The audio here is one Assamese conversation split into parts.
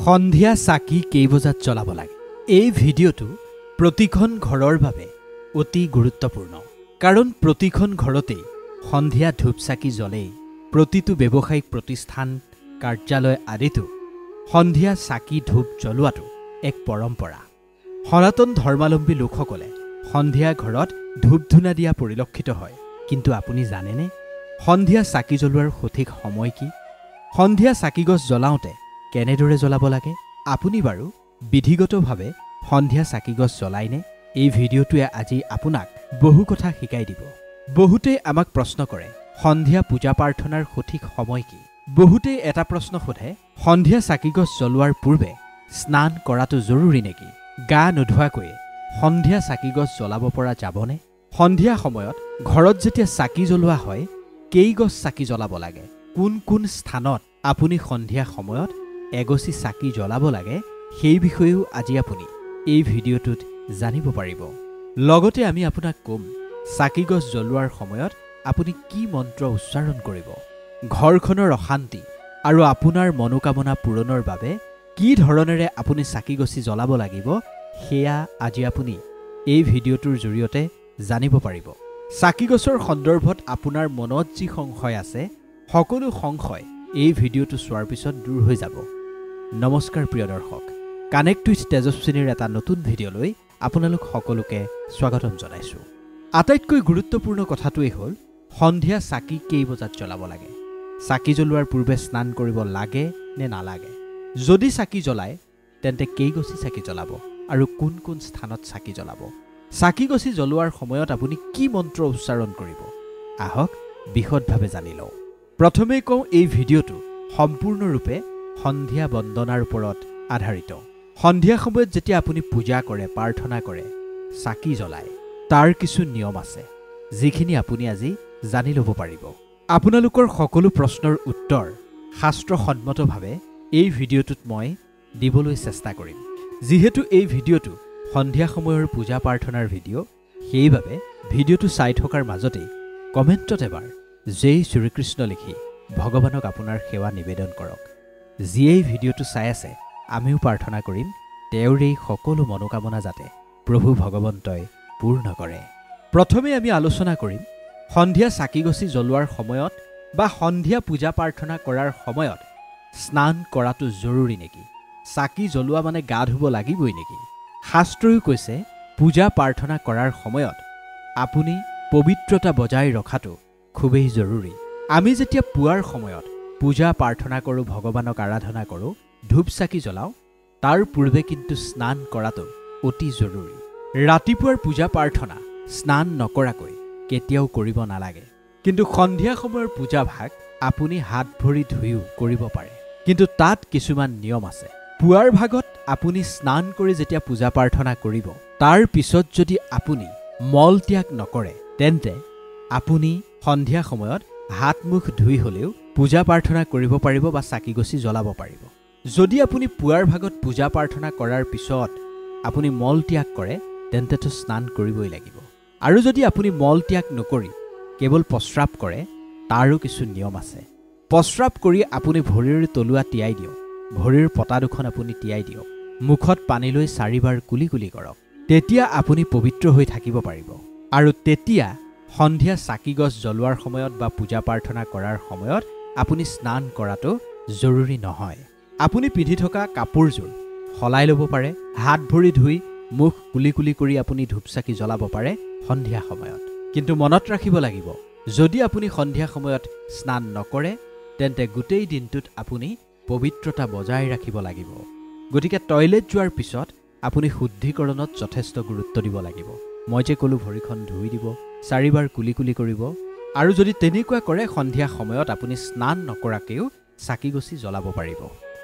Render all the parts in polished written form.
সন্ধিয়া চাকি কেই বজাত জ্বলাব লাগে এই ভিডিওটো প্ৰতিখন ঘৰৰ বাবে অতি গুৰুত্বপূৰ্ণ কাৰণ প্ৰতিখন ঘৰতে সন্ধিয়া ধূপ চাকি জ্বলে প্ৰতিটো ব্যৱসায়িক প্ৰতিষ্ঠান কাৰ্যালয় আদিতো সন্ধিয়া চাকি ধূপ জ্বলোৱাটো এক পৰম্পৰা সনাতন ধৰ্মাৱলম্বী লোকসকলে সন্ধিয়া ঘৰত ধূপ ধুনা দিয়া পৰিলক্ষিত হয় কিন্তু আপুনি জানেনে সন্ধিয়া চাকি জ্বলোৱাৰ সঠিক সময় কি সন্ধিয়া চাকি গছ জ্বলাওঁতে কেনেদৰে জ্বলাব লাগে আপুনি বাৰু বিধিগতভাৱে সন্ধিয়া চাকি গছ জ্বলাইনে এই ভিডিওটোৱে আজি আপোনাক বহু কথা শিকাই দিব বহুতে আমাক প্ৰশ্ন কৰে সন্ধিয়া পূজা প্ৰাৰ্থনাৰ সঠিক সময় কি বহুতে এটা প্ৰশ্ন সোধে সন্ধিয়া চাকি গছ জ্বলোৱাৰ পূৰ্বে স্নান কৰাটো জৰুৰী নেকি গা নোধোৱাকৈ সন্ধিয়া চাকি গছ জ্বলাব পৰা যাবনে সন্ধিয়া সময়ত ঘৰত যেতিয়া চাকি জ্বলোৱা হয় কেই গছ চাকি জ্বলাব লাগে কোন কোন স্থানত আপুনি সন্ধিয়া সময়ত এগছি চাকি জ্বলাব লাগে সেই বিষয়েও আজি আপুনি এই ভিডিওটোত জানিব পাৰিব লগতে আমি আপোনাক কম চাকি গছ জ্বলোৱাৰ সময়ত আপুনি কি মন্ত্ৰ উচ্চাৰণ কৰিব ঘৰখনৰ অশান্তি আৰু আপোনাৰ মনোকামনা পূৰণৰ বাবে কি ধৰণেৰে আপুনি চাকি গছি জ্বলাব লাগিব সেয়া আজি আপুনি এই ভিডিওটোৰ জৰিয়তে জানিব পাৰিব চাকি গছৰ সন্দৰ্ভত আপোনাৰ মনত যি সংশয় আছে সকলো সংশয় এই ভিডিওটো চোৱাৰ পিছত দূৰ হৈ যাব নমস্কাৰ প্ৰিয় দৰ্শক কানেক্ট উইথ তেজস্বিনীৰ এটা নতুন ভিডিঅ'লৈ আপোনালোক সকলোকে স্বাগতম জনাইছো আটাইতকৈ গুৰুত্বপূৰ্ণ কথাটোৱেই হ'ল সন্ধিয়া চাকি কেই বজাত জ্বলাব লাগে চাকি জ্বলোৱাৰ পূৰ্বে স্নান কৰিব লাগে নে নালাগে যদি চাকি জ্বলায় তেন্তে কেইগছি চাকি জ্বলাব আৰু কোন কোন স্থানত চাকি জ্বলাব চাকি গছি জ্বলোৱাৰ সময়ত আপুনি কি মন্ত্ৰ উচ্চাৰণ কৰিব আহক বিশদভাৱে জানি লওঁ প্ৰথমে কওঁ এই ভিডিওটো সম্পূৰ্ণৰূপে সন্ধিয়া বন্দনাৰ ওপৰত আধাৰিত সন্ধিয়া সময়ত যেতিয়া আপুনি পূজা কৰে প্ৰাৰ্থনা কৰে চাকি জ্বলায় তাৰ কিছু নিয়ম আছে যিখিনি আপুনি আজি জানি ল'ব পাৰিব আপোনালোকৰ সকলো প্ৰশ্নৰ উত্তৰ শাস্ত্ৰসন্মতভাৱে এই ভিডিওটোত মই দিবলৈ চেষ্টা কৰিম যিহেতু এই ভিডিওটো সন্ধিয়া সময়ৰ পূজা প্ৰাৰ্থনাৰ ভিডিঅ' সেইবাবে ভিডিওটো চাই থকাৰ মাজতেই কমেণ্টত এবাৰ জয় শ্ৰীকৃষ্ণ লিখি ভগৱানক আপোনাৰ সেৱা নিবেদন কৰক যিয়েই ভিডিওটো চাই আছে আমিও প্ৰাৰ্থনা কৰিম তেওঁৰ এই সকলো মনোকামনা যাতে প্ৰভু ভগৱন্তই পূৰ্ণ কৰে প্ৰথমে আমি আলোচনা কৰিম সন্ধিয়া চাকি গছি জ্বলোৱাৰ সময়ত বা সন্ধিয়া পূজা প্ৰাৰ্থনা কৰাৰ সময়ত স্নান কৰাটো জৰুৰী নেকি চাকি জ্বলোৱা মানে গা ধুব লাগিবই নেকি শাস্ত্ৰই কৈছে পূজা প্ৰাৰ্থনা কৰাৰ সময়ত আপুনি পবিত্ৰতা বজাই ৰখাটো খুবেই জৰুৰী আমি যেতিয়া পুৱাৰ সময়ত পূজা প্ৰাৰ্থনা কৰোঁ ভগৱানক আৰাধনা কৰোঁ ধূপ চাকি জ্বলাওঁ তাৰ পূৰ্বে কিন্তু স্নান কৰাটো অতি জৰুৰী ৰাতিপুৱাৰ পূজা প্ৰাৰ্থনা স্নান নকৰাকৈ কেতিয়াও কৰিব নালাগে কিন্তু সন্ধিয়া সময়ৰ পূজা ভাগ আপুনি হাত ভৰি ধুইও কৰিব পাৰে কিন্তু তাত কিছুমান নিয়ম আছে পুৱাৰ ভাগত আপুনি স্নান কৰি যেতিয়া পূজা প্ৰাৰ্থনা কৰিব তাৰ পিছত যদি আপুনি মল ত্যাগ নকৰে তেন্তে আপুনি সন্ধিয়া সময়ত হাত মুখ ধুই হ'লেও পূজা প্ৰাৰ্থনা কৰিব পাৰিব বা চাকি গছি জ্বলাব পাৰিব যদি আপুনি পুৱাৰ ভাগত পূজা প্ৰাৰ্থনা কৰাৰ পিছত আপুনি মল ত্যাগ কৰে তেন্তেতো স্নান কৰিবই লাগিব আৰু যদি আপুনি মল ত্যাগ নকৰি কেৱল প্ৰস্ৰাৱ কৰে তাৰো কিছু নিয়ম আছে প্ৰস্ৰাৱ কৰি আপুনি ভৰিৰ তলুৱা তিয়াই দিয়ক ভৰিৰ পতা দুখন আপুনি তিয়াই দিয়ক মুখত পানী লৈ 4 বাৰ কুলি কুলি কৰক তেতিয়া আপুনি পবিত্ৰ হৈ থাকিব পাৰিব আৰু তেতিয়া সন্ধিয়া চাকি গছ জ্বলোৱাৰ সময়ত বা পূজা প্ৰাৰ্থনা কৰাৰ সময়ত আপুনি স্নান কৰাটো জৰুৰী নহয় আপুনি পিন্ধি থকা কাপোৰযোৰ সলাই ল'ব পাৰে হাত ভৰি ধুই মুখ কুলি কুলি কৰি আপুনি ধূপ চাকি জ্বলাব পাৰে সন্ধিয়া সময়ত কিন্তু মনত ৰাখিব লাগিব যদি আপুনি সন্ধিয়া সময়ত স্নান নকৰে তেন্তে গোটেই দিনটোত আপুনি পবিত্ৰতা বজাই ৰাখিব লাগিব গতিকে টয়লেট যোৱাৰ পিছত আপুনি শুদ্ধিকৰণত যথেষ্ট গুৰুত্ব দিব লাগিব মই যে ক'লো ভৰিখন ধুই দিব 4 বাৰ কুলি কুলি কৰিব আৰু যদি তেনেকুৱা কৰে সন্ধিয়া সময়ত আপুনি স্নান নকৰাকৈও চাকি গছি জ্বলাব পাৰিব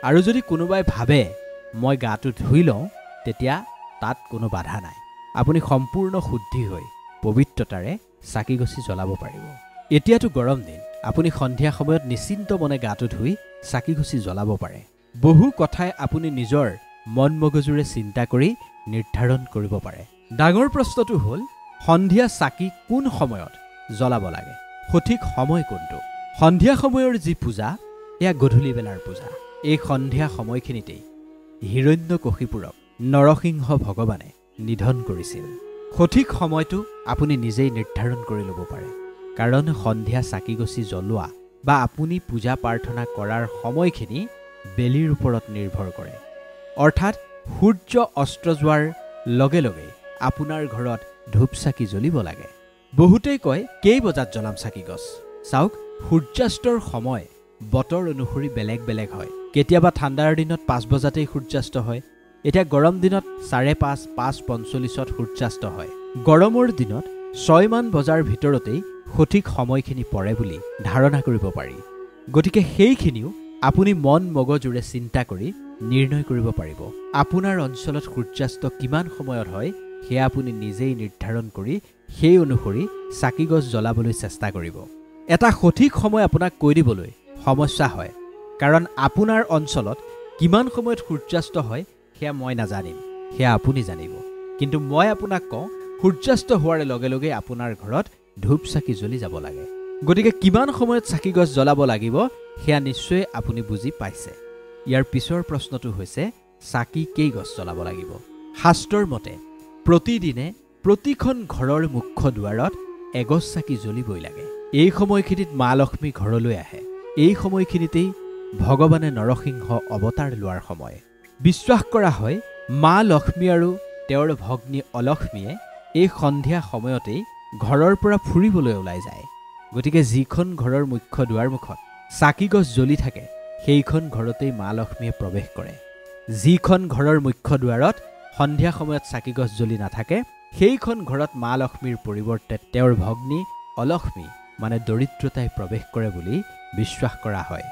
আৰু যদি কোনোবাই ভাবে মই গাটো ধুই লওঁ তেতিয়া তাত কোনো বাধা নাই আপুনি সম্পূৰ্ণ শুদ্ধি হৈ পবিত্ৰতাৰে চাকি গছি জ্বলাব পাৰিব এতিয়াতো গৰম দিন আপুনি সন্ধিয়া সময়ত নিশ্চিন্ত মনে গাটো ধুই চাকি গছি জ্বলাব পাৰে বহু কথাই আপুনি নিজৰ মন মগজুৰে চিন্তা কৰি নিৰ্ধাৰণ কৰিব পাৰে ডাঙৰ প্ৰশ্নটো হ'ল সন্ধিয়া চাকি কোন সময়ত জ্বলাব লাগে সঠিক সময় কোনটো সন্ধিয়া সময়ৰ যি পূজা এয়া গধূলি বেলাৰ পূজা এই সন্ধিয়া সময়খিনিতেই হিৰণ্যকশিপুৰক নৰসিংহ ভগৱানে নিধন কৰিছিল। সঠিক সময়টো আপুনি নিজেই নিৰ্ধাৰণ কৰি ল'ব পাৰে, কাৰণ সন্ধিয়া চাকিগছি জ্বলোৱা বা আপুনি পূজা প্ৰাৰ্থনা কৰাৰ সময়খিনি বেলিৰ ওপৰত নিৰ্ভৰ কৰে। অৰ্থাৎ সূৰ্য অস্ত যোৱাৰ লগে লগে আপোনাৰ ঘৰত ধূপ চাকি জ্বলিব লাগে। বহুতেই কয় কেই বজাত জ্বলাম চাকিগছ? চাওক, সূৰ্যাস্তৰ সময় বতৰ অনুসৰি বেলেগ বেলেগ হয়। কেতিয়াবা ঠাণ্ডাৰ দিনত 5 বজাতেই সূৰ্যাস্ত হয়। এতিয়া গৰম দিনত 5:30, 5:45 সূৰ্যাস্ত হয়। গৰমৰ দিনত 6 বজাৰ ভিতৰতেই সঠিক সময়খিনি পৰে বুলি ধাৰণা কৰিব পাৰি। গতিকে সেইখিনিও আপুনি মন মগজুৰে চিন্তা কৰি নিৰ্ণয় কৰিব পাৰিব। আপোনাৰ অঞ্চলত সূৰ্যাস্ত কিমান সময়ত হয় সেয়া আপুনি নিজেই নিৰ্ধাৰণ কৰি সেই অনুসৰি চাকিগছ জ্বলাবলৈ চেষ্টা কৰিব। এটা সঠিক সময় আপোনাক কৈ দিবলৈ সমস্যা হয়, কাৰণ আপোনাৰ অঞ্চলত কিমান সময়ত সূৰ্যাস্ত হয় সেয়া মই নাজানিম, সেয়া আপুনি জানিব। কিন্তু মই আপোনাক কওঁ, সূৰ্যাস্ত হোৱাৰ লগে লগে আপোনাৰ ঘৰত ধূপ চাকি জ্বলি যাব লাগে। গতিকে কিমান সময়ত চাকিগছ জ্বলাব লাগিব সেয়া নিশ্চয় আপুনি বুজি পাইছে। ইয়াৰ পিছৰ প্ৰশ্নটো হৈছে চাকি কেইগছ জ্বলাব লাগিব? শাস্ত্ৰৰ মতে প্ৰতিদিনে প্ৰতিখন ঘৰৰ মুখ্য দুৱাৰত এগছ চাকি জ্বলিবই লাগে। এই সময়খিনিত মা লক্ষ্মী ঘৰলৈ আহে। এই সময়খিনিতেই ভগৱানে নৰসিংহ অৱতাৰ লোৱাৰ সময়। বিশ্বাস কৰা হয় মা লক্ষ্মী আৰু তেওঁৰ ভগ্নী অলক্ষ্মীয়ে এই সন্ধিয়া সময়তেই ঘৰৰ পৰা ফুৰিবলৈ ওলাই যায়। গতিকে যিখন ঘৰৰ মুখ্য দুৱাৰমুখত চাকিগছ জ্বলি থাকে সেইখন ঘৰতেই মা লক্ষ্মীয়ে প্ৰৱেশ কৰে। যিখন ঘৰৰ মুখ্য দুৱাৰত সন্ধিয়া সময়ত চাকিগছ জ্বলি নাথাকে সেইখন ঘৰত মা লক্ষ্মীৰ পৰিৱৰ্তে তেওঁৰ ভগ্নী অলক্ষ্মী মানে দৰিদ্ৰতাই প্ৰৱেশ কৰে বুলি বিশ্বাস কৰা হয়।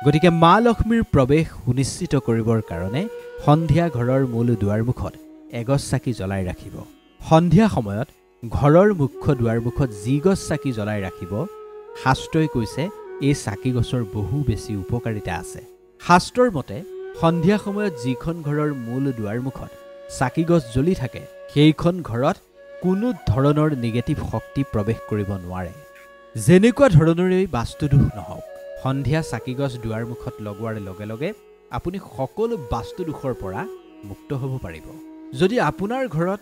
গতিকে মা লক্ষ্মীৰ প্ৰৱেশ সুনিশ্চিত কৰিবৰ কাৰণে সন্ধিয়া ঘৰৰ মূল দুৱাৰমুখত এগছ চাকি জ্বলাই ৰাখিব। সন্ধিয়া সময়ত ঘৰৰ মুখ্য দুৱাৰমুখত যি গছ চাকি জ্বলাই ৰাখিব, শাস্ত্ৰই কৈছে এই চাকিগছৰ বহু বেছি উপকাৰিতা আছে। শাস্ত্ৰৰ মতে সন্ধিয়া সময়ত যিখন ঘৰৰ মূল দুৱাৰমুখত চাকিগছ জ্বলি থাকে সেইখন ঘৰত কোনো ধৰণৰ নিগেটিভ শক্তি প্ৰৱেশ কৰিব নোৱাৰে। যেনেকুৱা ধৰণৰেই বাস্তুদোষ নহওক, সন্ধিয়া চাকিগছ দুৱাৰমুখত লগোৱাৰ লগে লগে আপুনি সকলো বাস্তুদোষৰ পৰা মুক্ত হ'ব পাৰিব। যদি আপোনাৰ ঘৰত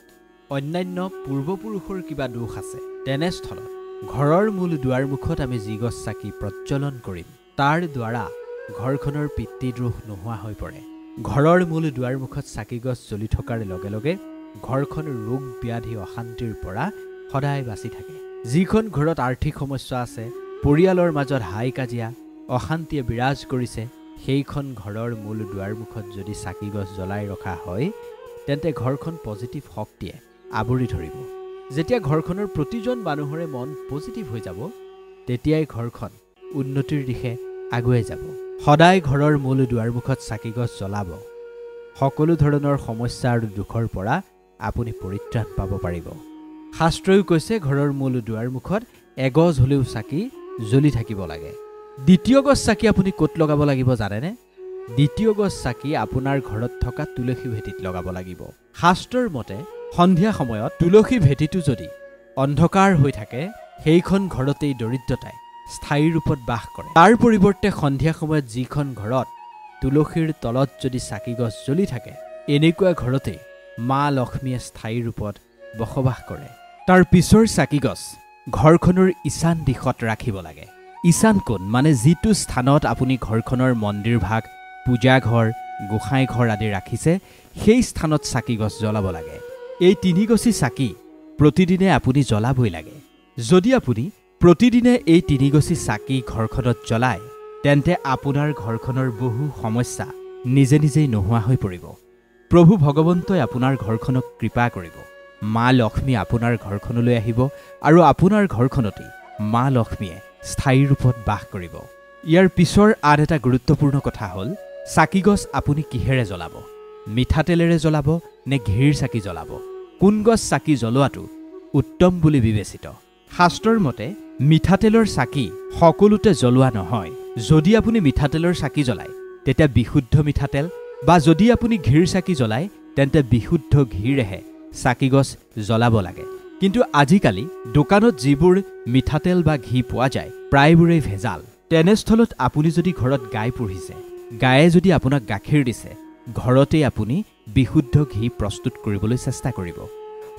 অন্যান্য পূৰ্বপুৰুষৰ কিবা দোষ আছে তেনেস্থলত ঘৰৰ মূল দুৱাৰমুখত আমি যি গছ চাকি প্ৰজ্বলন কৰিম তাৰ দ্বাৰা ঘৰখনৰ পিতৃদোষ নোহোৱা হৈ পৰে। ঘৰৰ মূল দুৱাৰমুখত চাকিগছ জ্বলি থকাৰ লগে লগে ঘৰখন ৰোগ ব্যাধি অশান্তিৰ পৰা সদায় বাচি থাকে। যিখন ঘৰত আৰ্থিক সমস্যা আছে, পৰিয়ালৰ মাজত হাই কাজিয়া অশান্তিয়ে বিৰাজ কৰিছে, সেইখন ঘৰৰ মূল দুৱাৰমুখত যদি চাকিগছ জ্বলাই ৰখা হয় তেন্তে ঘৰখন পজিটিভ শক্তিয়ে আৱৰি ধৰিব। যেতিয়া ঘৰখনৰ প্ৰতিজন মানুহৰে মন পজিটিভ হৈ যাব তেতিয়াই ঘৰখন উন্নতিৰ দিশে আগুৱাই যাব। সদায় ঘৰৰ মূল দুৱাৰমুখত চাকিগছ জ্বলাব। সকলো ধৰণৰ সমস্যা আৰু দুখৰ পৰা আপুনি পৰিত্ৰাণ পাব পাৰিব। শাস্ত্ৰই কৈছে ঘৰৰ মূল দুৱাৰমুখত এগছ হ'লেও চাকি জ্বলি থাকিব লাগে। দ্বিতীয় গছ চাকি আপুনি ক'ত লগাব লাগিব জানেনে? দ্বিতীয় গছ চাকি আপোনাৰ ঘৰত থকা তুলসী ভেটিত লগাব লাগিব। শাস্ত্ৰৰ মতে সন্ধিয়া সময়ত তুলসী ভেটিটো যদি অন্ধকাৰ হৈ থাকে সেইখন ঘৰতেই দৰিদ্ৰতাই স্থায়ী ৰূপত বাস কৰে। তাৰ পৰিৱৰ্তে সন্ধিয়া সময়ত যিখন ঘৰত তুলসীৰ তলত যদি চাকিগছ জ্বলি থাকে এনেকুৱা ঘৰতেই মা লক্ষ্মীয়ে স্থায়ী ৰূপত বসবাস কৰে। তাৰ পিছৰ চাকিগছ ঘৰখনৰ ঈশান দিশত ৰাখিব লাগে। ঈশান কোণ মানে যিটো স্থানত আপুনি ঘৰখনৰ মন্দিৰ ভাগ, পূজা ঘৰ, গোসাঁই ঘৰ আদি ৰাখিছে সেই স্থানত চাকিগছ জ্বলাব লাগে। এই 3 গছি চাকি প্ৰতিদিনে আপুনি জ্বলাবই লাগে। যদি আপুনি প্ৰতিদিনে এই 3 গছি চাকি ঘৰখনত জ্বলায় তেন্তে আপোনাৰ ঘৰখনৰ বহু সমস্যা নিজে নিজেই নোহোৱা হৈ পৰিব। প্ৰভু ভগৱন্তই আপোনাৰ ঘৰখনক কৃপা কৰিব। মা লক্ষ্মী আপোনাৰ ঘৰখনলৈ আহিব আৰু আপোনাৰ ঘৰখনতেই মা লক্ষ্মীয়ে স্থায়ী ৰূপত বাস কৰিব। ইয়াৰ পিছৰ আন এটা গুৰুত্বপূৰ্ণ কথা হ'ল চাকিগছ আপুনি কিহেৰে জ্বলাব? মিঠাতেলেৰে জ্বলাব নে ঘিৰ চাকি জ্বলাব? কোন গছ চাকি জ্বলোৱাটো উত্তম বুলি বিবেচিত? শাস্ত্ৰৰ মতে মিঠাতেলৰ চাকি সকলোতে জ্বলোৱা নহয়। যদি আপুনি মিঠাতেলৰ চাকি জ্বলায় তেতিয়া বিশুদ্ধ মিঠাতেল বা যদি আপুনি ঘিৰ চাকি জ্বলায় তেন্তে বিশুদ্ধ ঘিৰেহে চাকিগছ জ্বলাব লাগে। কিন্তু আজিকালি দোকানত যিবোৰ মিঠাতেল বা ঘি পোৱা যায় প্ৰায়বোৰেই ভেজাল। তেনেস্থলত আপুনি যদি ঘৰত গাই পুহিছে, গায়ে যদি আপোনাক গাখীৰ দিছে ঘৰতে আপুনি বিশুদ্ধ ঘি প্ৰস্তুত কৰিবলৈ চেষ্টা কৰিব।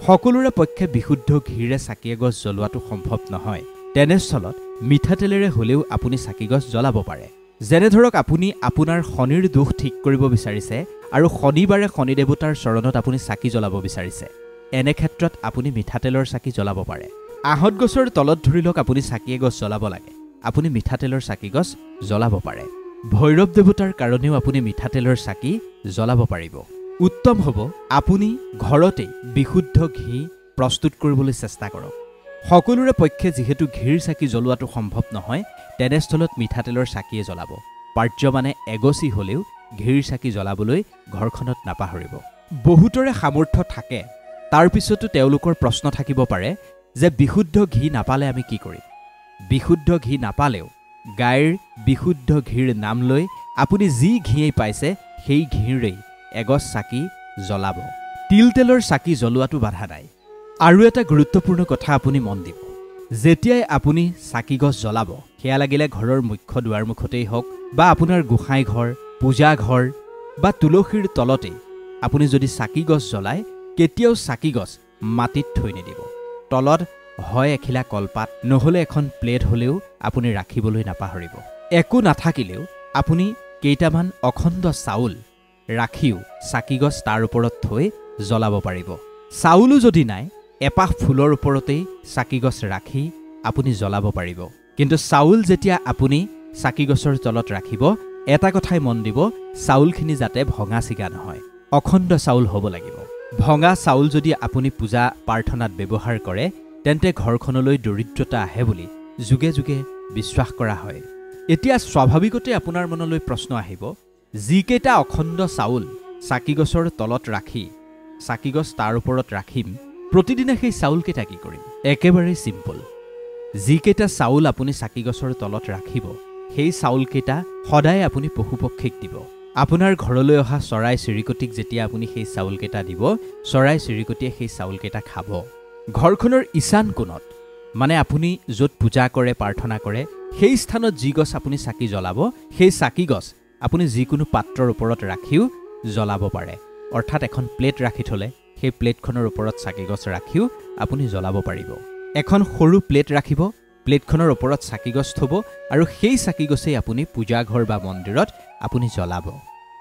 সকলোৰে পক্ষে বিশুদ্ধ ঘিৰে চাকি এগছ জ্বলোৱাটো সম্ভৱ নহয়। তেনেস্থলত মিঠাতেলেৰে হ'লেও আপুনি চাকিগছ জ্বলাব পাৰে। যেনে ধৰক আপুনি আপোনাৰ শনিৰ দোষ ঠিক কৰিব বিচাৰিছে আৰু শনিবাৰে শনি দেৱতাৰ চৰণত আপুনি চাকি জ্বলাব বিচাৰিছে, এনে ক্ষেত্ৰত আপুনি মিঠাতেলৰ চাকি জ্বলাব পাৰে। আহঁত গছৰ তলত ধৰি লওক আপুনি চাকি এগছ জ্বলাব লাগে, আপুনি মিঠাতেলৰ চাকিগছ জ্বলাব পাৰে। ভৈৰৱ দেৱতাৰ কাৰণেও আপুনি মিঠাতেলৰ চাকি জ্বলাব পাৰিব। উত্তম হ'ব আপুনি ঘৰতে বিশুদ্ধ ঘি প্ৰস্তুত কৰিবলৈ চেষ্টা কৰক। সকলোৰে পক্ষে যিহেতু ঘিৰ চাকি জ্বলোৱাটো সম্ভৱ নহয়, তেনেস্থলত মিঠাতেলৰ চাকিয়ে জ্বলাব। পাৰ্য মানে এগছি হ'লেও ঘিৰ চাকি জ্বলাবলৈ ঘৰখনত নাপাহৰিব। বহুতৰে সামৰ্থ্য থাকে, তাৰ পিছতো তেওঁলোকৰ প্ৰশ্ন থাকিব পাৰে যে বিশুদ্ধ ঘি নাপালে আমি কি কৰিম। বিশুদ্ধ ঘি নাপালেও গাইৰ বিশুদ্ধ ঘিৰ নাম লৈ আপুনি যি ঘিয়েই পাইছে সেই ঘিৰেই এগছ চাকি জ্বলাব। তিল তেলৰ চাকি জ্বলোৱাটো বাধা নাই। আৰু এটা গুৰুত্বপূৰ্ণ কথা আপুনি মন দিব, যেতিয়াই আপুনি চাকিগছ জ্বলাব, সেয়া লাগিলে ঘৰৰ মুখ্য দুৱাৰমুখতেই হওক বা আপোনাৰ গোসাঁই ঘৰ, পূজা ঘৰ বা তুলসীৰ তলতেই আপুনি যদি চাকিগছ জ্বলায়, কেতিয়াও চাকিগছ মাটিত থৈ নিদিব। তলত হয় এখিলা কলপাত নহ'লে এখন প্লেট হ'লেও আপুনি ৰাখিবলৈ নাপাহৰিব। একো নাথাকিলেও আপুনি কেইটামান অখণ্ড চাউল ৰাখিও চাকিগছ তাৰ ওপৰত থৈ জ্বলাব পাৰিব। চাউলো যদি নাই, এপাহ ফুলৰ ওপৰতেই চাকিগছ ৰাখি আপুনি জ্বলাব পাৰিব। কিন্তু চাউল যেতিয়া আপুনি চাকিগছৰ তলত ৰাখিব, এটা কথাই মন দিব, চাউলখিনি যাতে ভঙা চিগা নহয়, অখণ্ড চাউল হ'ব লাগিব। ভঙা চাউল যদি আপুনি পূজা প্ৰাৰ্থনাত ব্যৱহাৰ কৰে, তেন্তে ঘৰখনলৈ দৰিদ্ৰতা আহে বুলি যুগে যুগে বিশ্বাস কৰা হয়। এতিয়া স্বাভাৱিকতে আপোনাৰ মনলৈ প্ৰশ্ন আহিব, যিকেইটা অখণ্ড চাউল চাকিগছৰ তলত ৰাখি চাকিগছ তাৰ ওপৰত ৰাখিম, প্ৰতিদিনে সেই চাউলকেইটা কি কৰিম? একেবাৰে চিম্পল। যিকেইটা চাউল আপুনি চাকিগছৰ তলত ৰাখিব, সেই চাউলকেইটা সদায় আপুনি পশুপক্ষীক দিব। আপোনাৰ ঘৰলৈ অহা চৰাই চিৰিকটিক যেতিয়া আপুনি সেই চাউলকেইটা দিব, চৰাই চিৰিকটিয়ে সেই চাউলকেইটা খাব। ঘৰখনৰ ঈশান কোণত, মানে আপুনি য'ত পূজা কৰে, প্ৰাৰ্থনা কৰে, সেই স্থানত যি গছ আপুনি চাকি জ্বলাব, সেই চাকিগছ আপুনি যিকোনো পাত্ৰৰ ওপৰত ৰাখিও জ্বলাব পাৰে। অৰ্থাৎ এখন প্লেট ৰাখি থ'লে সেই প্লেটখনৰ ওপৰত চাকিগছ ৰাখিও আপুনি জ্বলাব পাৰিব। এখন সৰু প্লেট ৰাখিব, প্লেটখনৰ ওপৰত চাকিগছ থ'ব আৰু সেই চাকিগছেই আপুনি পূজাঘৰ বা মন্দিৰত আপুনি জ্বলাব।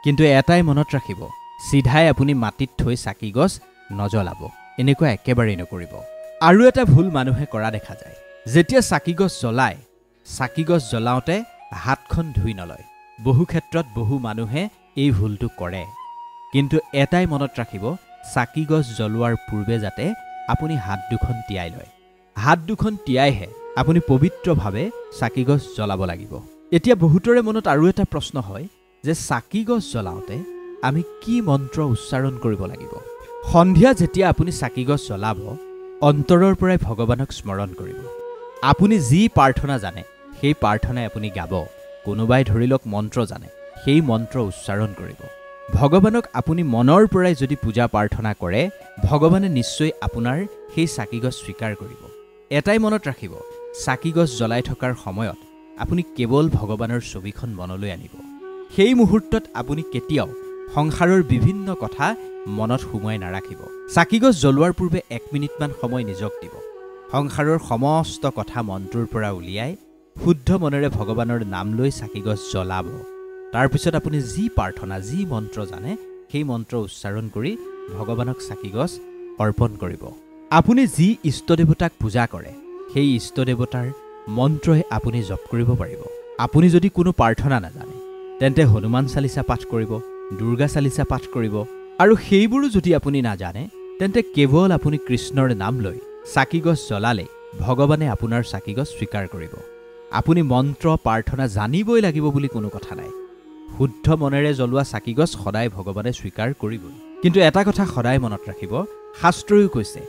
কিন্তু এটাই মনত ৰাখিব, চিধাই আপুনি মাটিত থৈ চাকিগছ নজ্বলাব। এনেকুৱা একেবাৰেই নকৰিব। আৰু এটা ভুল মানুহে কৰা দেখা যায়, যেতিয়া চাকিগছ জ্বলায়, চাকিগছ জ্বলাওঁতে হাতখন ধুই নলয়। বহু ক্ষেত্ৰত বহু মানুহে এই ভুলটো কৰে। কিন্তু এটাই মনত ৰাখিব, চাকিগছ জ্বলোৱাৰ পূৰ্বে যাতে আপুনি হাত দুখন তিয়াই লয়। হাত দুখন তিয়াইহে আপুনি পবিত্ৰভাৱে চাকিগছ জ্বলাব লাগিব। এতিয়া বহুতৰে মনত আৰু এটা প্ৰশ্ন হয় যে চাকিগছ জ্বলাওঁতে আমি কি মন্ত্ৰ উচ্চাৰণ কৰিব লাগিব? সন্ধিয়া যেতিয়া আপুনি চাকিগছ জ্বলাব, অন্তৰৰ পৰাই ভগৱানক স্মৰণ কৰিব। আপুনি যি প্ৰাৰ্থনা জানে সেই প্ৰাৰ্থনাই আপুনি গাব। কোনোবাই ধৰি লওক মন্ত্ৰ জানে, সেই মন্ত্ৰ উচ্চাৰণ কৰিব। ভগৱানক আপুনি মনৰ পৰাই যদি পূজা প্ৰাৰ্থনা কৰে, ভগৱানে নিশ্চয় আপোনাৰ সেই চাকিগছ স্বীকাৰ কৰিব। এটাই মনত ৰাখিব, চাকিগছ জ্বলাই থকাৰ সময়ত আপুনি কেৱল ভগৱানৰ ছবিখন মনলৈ আনিব। সেই মুহূৰ্তত আপুনি কেতিয়াও সংসাৰৰ বিভিন্ন কথা মনত সুমুৱাই নাৰাখিব। চাকিগছ জ্বলোৱাৰ পূৰ্বে 1 মিনিটমান সময় নিজক দিব। সংসাৰৰ সমস্ত কথা মনটোৰ পৰা উলিয়াই শুদ্ধ মনেৰে ভগৱানৰ নাম লৈ চাকিগছ জ্বলাব। তাৰপিছত আপুনি যি প্ৰাৰ্থনা, যি মন্ত্ৰ জানে, সেই মন্ত্ৰ উচ্চাৰণ কৰি ভগৱানক চাকিগছ অৰ্পণ কৰিব। আপুনি যি ইষ্টদেৱতাক পূজা কৰে, সেই ইষ্টদেৱতাৰ মন্ত্ৰই আপুনি জপ কৰিব পাৰিব। আপুনি যদি কোনো প্ৰাৰ্থনা নাজানে, তেন্তে হনুমান চালিচা পাঠ কৰিব, দুৰ্গা চালিচা পাঠ কৰিব। আৰু সেইবোৰো যদি আপুনি নাজানে, তেন্তে কেৱল আপুনি কৃষ্ণৰ নাম লৈ চাকিগছ জ্বলালে ভগৱানে আপোনাৰ চাকিগছ স্বীকাৰ কৰিব। আপুনি মন্ত্ৰ প্ৰাৰ্থনা জানিবই লাগিব বুলি কোনো কথা নাই। শুদ্ধ মনেৰে জ্বলোৱা চাকিগছ সদায় ভগৱানে স্বীকাৰ কৰিবই। কিন্তু এটা কথা সদায় মনত ৰাখিব, শাস্ত্ৰয়ো কৈছে,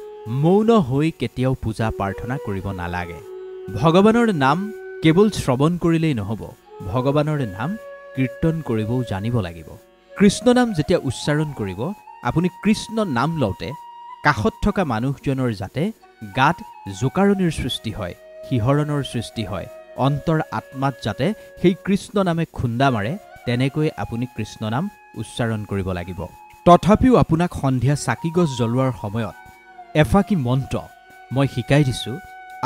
মৌন হৈ কেতিয়াও পূজা প্ৰাৰ্থনা কৰিব নালাগে। ভগৱানৰ নাম কেৱল শ্ৰৱণ কৰিলেই নহ'ব, ভগৱানৰ নাম কীৰ্তন কৰিবও জানিব লাগিব। কৃষ্ণ নাম যেতিয়া উচ্চাৰণ কৰিব, আপুনি কৃষ্ণ নাম লওঁতে কাষত থকা মানুহজনৰ যাতে গাত জোকাৰণিৰ সৃষ্টি হয়, শিহৰণৰ সৃষ্টি হয়, অন্তৰ আত্মাত যাতে সেই কৃষ্ণ নামে খুন্দা মাৰে, তেনেকৈ আপুনি কৃষ্ণ নাম উচ্চাৰণ কৰিব লাগিব। তথাপিও আপোনাক সন্ধিয়া চাকিগছ জ্বলোৱাৰ সময়ত এফাকি মন্ত্ৰ মই শিকাই দিছোঁ,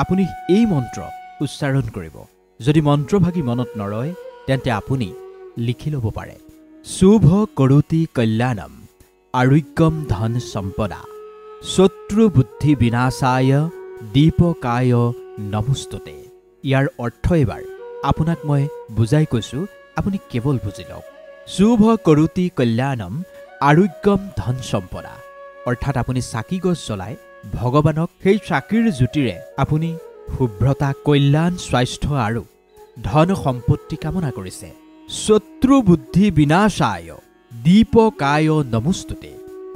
আপুনি এই মন্ত্ৰ উচ্চাৰণ কৰিব। যদি মন্ত্ৰভাগী মনত নৰয় তেন্তে আপুনি লিখি ল'ব পাৰে। শুভ কৰোতি কল্যাণম আৰোগ্যম ধন সম্পদা শত্ৰু বুদ্ধি বিনাশায় দীপকায় নমস্তুতে। ইয়াৰ অৰ্থ এবাৰ আপোনাক মই বুজাই কৈছোঁ, আপুনি কেৱল বুজি লওক। শুভ কৰোতি কল্যাণম আৰোগ্যম ধন সম্পদা, অৰ্থাৎ আপুনি চাকিগছ জ্বলাই ভগৱানক সেই চাকিৰ জ্যোতিৰে আপুনি শুভ্ৰতা, কল্যাণ, স্বাস্থ্য আৰু ধন সম্পত্তি কামনা কৰিছে। শত্ৰু বুদ্ধি বিনাশায় দীপকায় নমস্তুতে,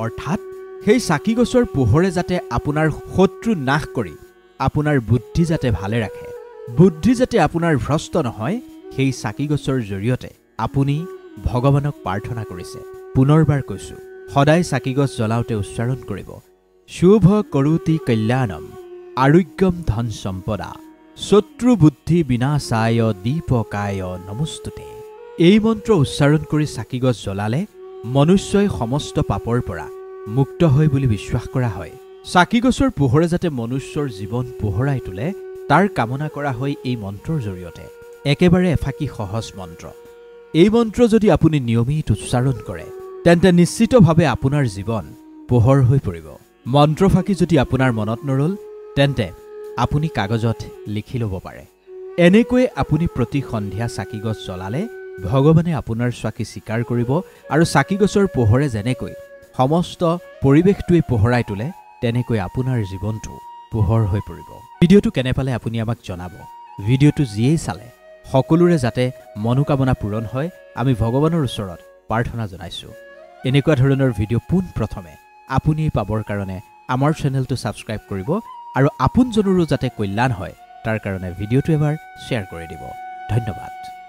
অৰ্থাৎ সেই চাকিগছৰ পোহৰে যাতে আপোনাৰ শত্ৰু নাশ কৰি আপোনাৰ বুদ্ধি যাতে ভালে ৰাখে, বুদ্ধি যাতে আপোনাৰ ভ্ৰষ্ট নহয়, সেই চাকিগছৰ জৰিয়তে আপুনি ভগৱানক প্ৰাৰ্থনা কৰিছে। পুনৰবাৰ কৈছোঁ, সদায় চাকিগছ জ্বলাওঁতে উচ্চাৰণ কৰিব, শুভ কৰোতি কল্যাণম আৰোগ্যম ধন সম্পদা শত্ৰু বুদ্ধি বিনাশায় দীপকায় নমস্তুতে। এই মন্ত্ৰ উচ্চাৰণ কৰি চাকিগছ জ্বলালে মনুষ্যই সমস্ত পাপৰ পৰা মুক্ত হয় বুলি বিশ্বাস কৰা হয়। চাকিগছৰ পোহৰে যাতে মনুষ্যৰ জীৱন পোহৰাই তোলে তাৰ কামনা কৰা হয় এই মন্ত্ৰৰ জৰিয়তে। একেবাৰে এফাকি সহজ মন্ত্ৰ। এই মন্ত্ৰ যদি আপুনি নিয়মিত উচ্চাৰণ কৰে তেন্তে নিশ্চিতভাৱে আপোনাৰ জীৱন পোহৰ হৈ পৰিব। মন্ত্ৰফাকি যদি আপোনাৰ মনত নৰল তেন্তে আপুনি কাগজত লিখি ল'ব পাৰে। এনেকৈ আপুনি প্ৰতি সন্ধিয়া চাকিগছ জ্বলালে ভগৱানে আপোনাৰ চাকি স্বীকাৰ কৰিব আৰু চাকিগছৰ পোহৰে যেনেকৈ সমস্ত পৰিৱেশটোৱে পোহৰাই তোলে তেনেকৈ আপোনাৰ জীৱনটো পোহৰ হৈ পৰিব। ভিডিঅ'টো কেনে পালে আপুনি আমাক জনাব। ভিডিঅ'টো যিয়েই চালে সকলোৰে যাতে মনোকামনা পূৰণ হয় আমি ভগৱানৰ ওচৰত প্ৰাৰ্থনা জনাইছোঁ। এনেকুৱা ধৰণৰ ভিডিঅ' পোনপ্ৰথমে আপুনি পাবৰ কাৰণে আমাৰ চেনেলটো ছাবস্ক্ৰাইব কৰিব আৰু আপোনজনৰো যাতে কল্যাণ হয় তাৰ কাৰণে ভিডিঅ'টো এবাৰ শ্বেয়াৰ কৰি দিব। ধন্যবাদ।